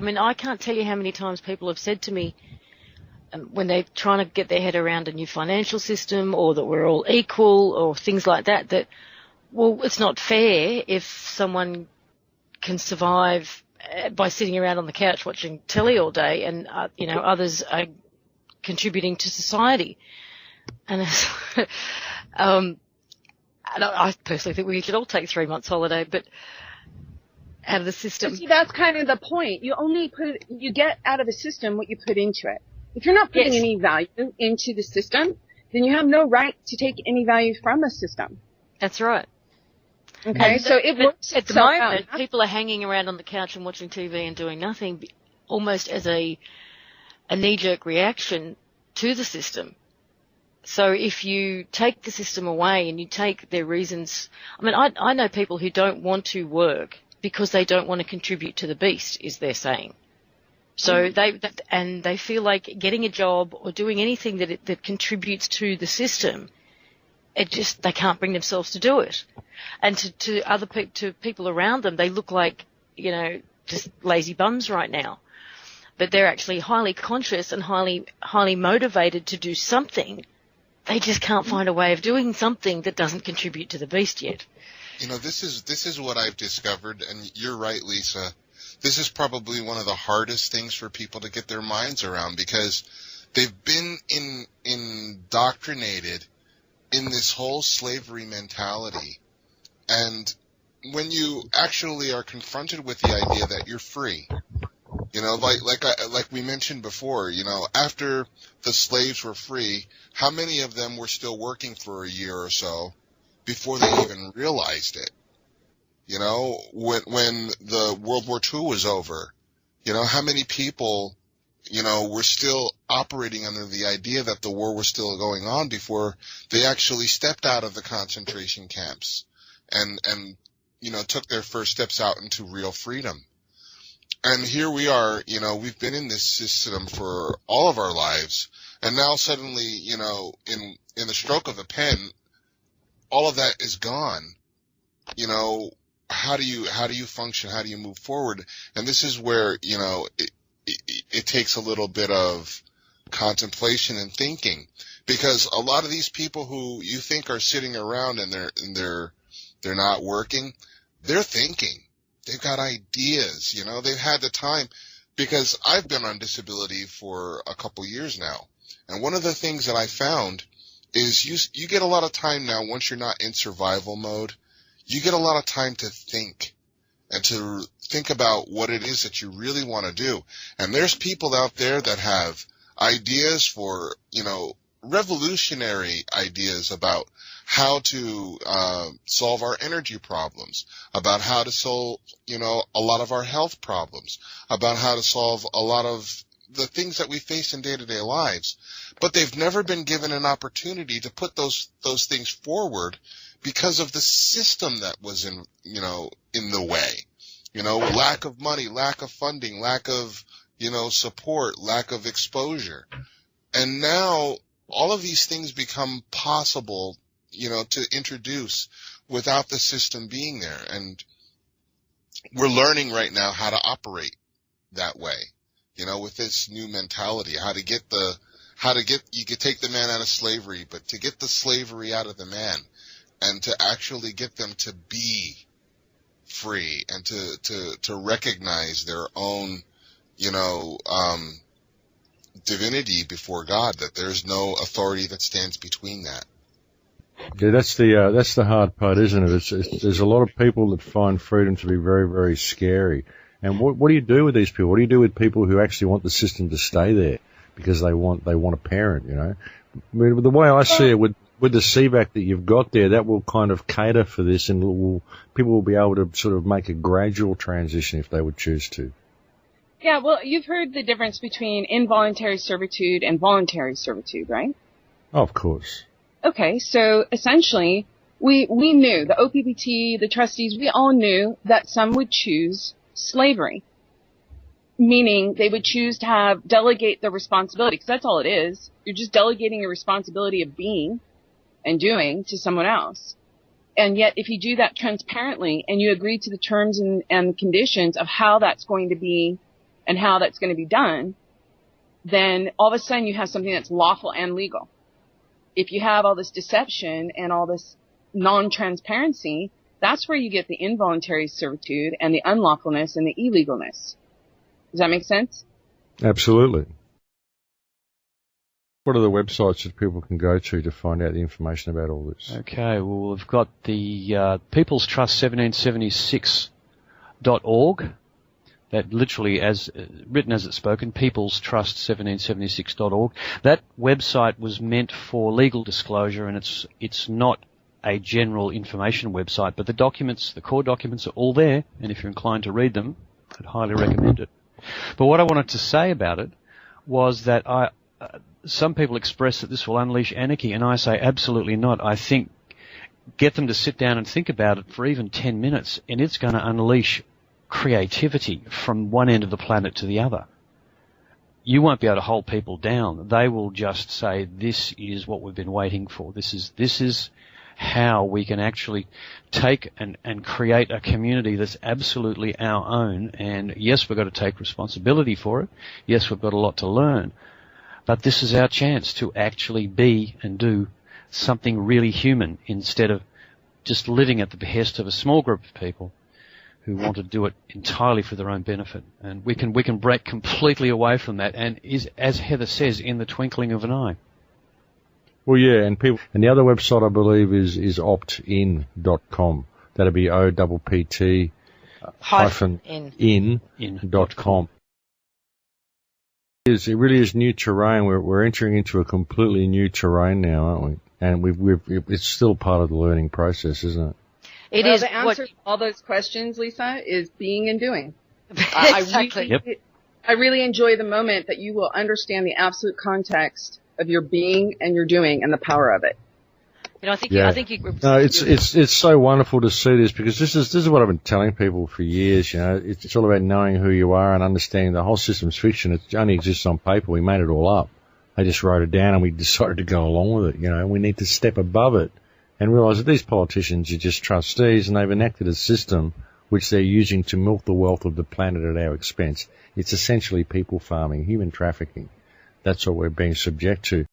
mean, I can't tell you how many times people have said to me, when they're trying to get their head around a new financial system, or that we're all equal, or things like that, that, well, it's not fair if someone can survive by sitting around on the couch watching telly all day, and others are contributing to society. And and I personally think we should all take 3 months holiday, but out of the system. But see, that's kind of the point. You get out of the system what you put into it. If you're not putting any value into the system, then you have no right to take any value from the system. That's right. Okay, so it works at the moment. People are hanging around on the couch and watching TV and doing nothing, almost as a knee-jerk reaction to the system. So if you take the system away and you take their reasons, I mean, I know people who don't want to work because they don't want to contribute to the beast, is their saying. So they feel like getting a job or doing anything that contributes to the system, they can't bring themselves to do it. And to people around them, they look like, just lazy bums right now. But they're actually highly conscious and highly motivated to do something. They just can't find a way of doing something that doesn't contribute to the beast yet. This is what I've discovered, and you're right, Lisa. This is probably one of the hardest things for people to get their minds around, because they've been indoctrinated in this whole slavery mentality. And when you actually are confronted with the idea that you're free, like we mentioned before, after the slaves were free, how many of them were still working for a year or so before they even realized it? When the World War II was over, how many people, were still operating under the idea that the war was still going on before they actually stepped out of the concentration camps and took their first steps out into real freedom. And here we are, we've been in this system for all of our lives, and now suddenly, in the stroke of a pen, all of that is gone. How do you function? How do you move forward? And this is where, it takes a little bit of contemplation and thinking, because a lot of these people who you think are sitting around and they're not working, they're thinking. They've got ideas, they've had the time, because I've been on disability for a couple years now. And one of the things that I found is you get a lot of time now, once you're not in survival mode, you get a lot of time to think and to think about what it is that you really want to do. And there's people out there that have ideas for, revolutionary ideas about how to solve our energy problems, about how to solve, a lot of our health problems, about how to solve a lot of the things that we face in day-to-day lives. But they've never been given an opportunity to put those things forward because of the system that was in the way. Lack of money, lack of funding, lack of, support, lack of exposure. And now all of these things become possible, to introduce without the system being there. And we're learning right now how to operate that way, with this new mentality, you could take the man out of slavery, but to get the slavery out of the man and to actually get them to be free and to recognize their own, divinity before God, that there's no authority that stands between that. Yeah, that's the hard part, isn't it? There's a lot of people that find freedom to be very, very scary. And what do you do with these people? What do you do with people who actually want the system to stay there because they want a parent, I mean, the way I see it, with the CVAC that you've got there, that will kind of cater for this, and people will be able to sort of make a gradual transition if they would choose to. Yeah, well, you've heard the difference between involuntary servitude and voluntary servitude, right? Oh, of course. Okay, so essentially, we knew, the OPPT, the trustees, we all knew that some would choose slavery, meaning they would choose to delegate the responsibility, because that's all it is. You're just delegating your responsibility of being and doing to someone else. And yet, if you do that transparently and you agree to the terms and conditions of how that's going to be and how that's going to be done, then all of a sudden you have something that's lawful and legal. If you have all this deception and all this non-transparency, that's where you get the involuntary servitude and the unlawfulness and the illegalness. Does that make sense? Absolutely. What are the websites that people can go to find out the information about all this? Okay, well, we've got the People's Trust 1776.org. That literally, as written as it's spoken, People's Trust 1776.org. That website was meant for legal disclosure, and it's not a general information website, but the documents, the core documents are all there, and if you're inclined to read them, I'd highly recommend it. But what I wanted to say about it was that some people express that this will unleash anarchy, and I say absolutely not. I think get them to sit down and think about it for even 10 minutes, and it's going to unleash creativity from one end of the planet to the other. You won't be able to hold people down. They will just say, this is what we've been waiting for. This is how we can actually take and create a community that's absolutely our own. And yes, we've got to take responsibility for it. Yes, we've got a lot to learn. But this is our chance to actually be and do something really human instead of just living at the behest of a small group of people who want to do it entirely for their own benefit. And we can break completely away from that, and is, as Heather says, in the twinkling of an eye. Well, yeah, and the other website I believe is optin.com. That'll be OPPT -in.com. It really is new terrain. We're entering into a completely new terrain now, aren't we? And it's still part of the learning process, isn't it? It is. The answer to all those questions, Lisa, is being and doing. Exactly. I really enjoy the moment that you will understand the absolute context of your being and your doing and the power of it. You know, I think you. No, it's so wonderful to see this, because this is what I've been telling people for years. You know, it's all about knowing who you are and understanding the whole system's fiction. It only exists on paper. We made it all up. They just wrote it down and we decided to go along with it. You know, we need to step above it and realize that these politicians are just trustees, and they've enacted a system which they're using to milk the wealth of the planet at our expense. It's essentially people farming, human trafficking. That's what we're being subject to.